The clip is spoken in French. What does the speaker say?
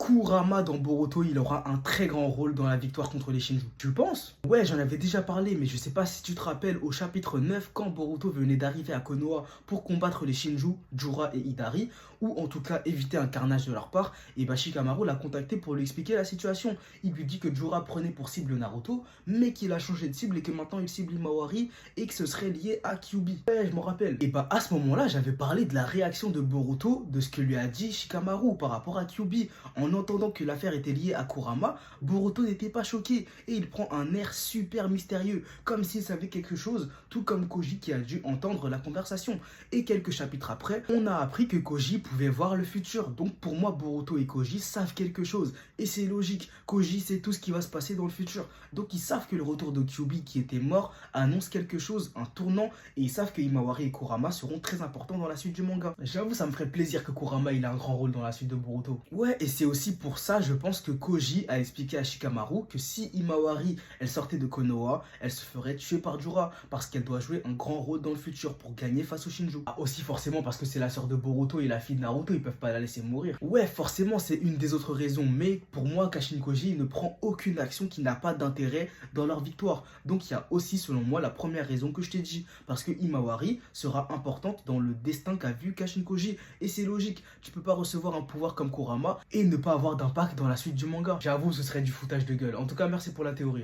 Kurama dans Boruto, il aura un très grand rôle dans la victoire contre les Shinju. Tu penses? Ouais, j'en avais déjà parlé, mais je sais pas si tu te rappelles au chapitre 9, quand Boruto venait d'arriver à Konoha pour combattre les Shinju, Jura et Hidari, ou en tout cas éviter un carnage de leur part, et bah Shikamaru l'a contacté pour lui expliquer la situation. Il lui dit que Jura prenait pour cible Naruto, mais qu'il a changé de cible et que maintenant il cible Himawari et que ce serait lié à Kyuubi. Ouais, je m'en rappelle. Et bah à ce moment-là, j'avais parlé de la réaction de Boruto, de ce que lui a dit Shikamaru par rapport à Kyuubi. En entendant que l'affaire était liée à Kurama, Boruto n'était pas choqué et il prend un air super mystérieux, comme s'il savait quelque chose, tout comme Koji qui a dû entendre la conversation. Et quelques chapitres après, on a appris que Koji pouvait voir le futur. Donc pour moi, Boruto et Koji savent quelque chose. Et c'est logique, Koji sait tout ce qui va se passer dans le futur. Donc ils savent que le retour de Kyuubi qui était mort annonce quelque chose, un tournant, et ils savent que Himawari et Kurama seront très importants dans la suite du manga. J'avoue, ça me ferait plaisir que Kurama il a un grand rôle dans la suite de Boruto. Ouais, et c'est aussi pour ça, je pense que Koji a expliqué à Shikamaru que si Himawari elle sortait de Konoha, elle se ferait tuer par Jura parce qu'elle doit jouer un grand rôle dans le futur pour gagner face aux Shinju. Ah, aussi forcément parce que c'est la sœur de Boruto et la fille de Naruto, ils peuvent pas la laisser mourir. Ouais, forcément c'est une des autres raisons, mais pour moi Kashin Koji ne prend aucune action qui n'a pas d'intérêt dans leur victoire. Donc il y a aussi selon moi la première raison que je t'ai dit, parce que Himawari sera importante dans le destin qu'a vu Kashin Koji, et c'est logique, tu peux pas recevoir un pouvoir comme Kurama et ne pas avoir d'impact dans la suite du manga. J'avoue, ce serait du foutage de gueule. En tout cas, merci pour la théorie.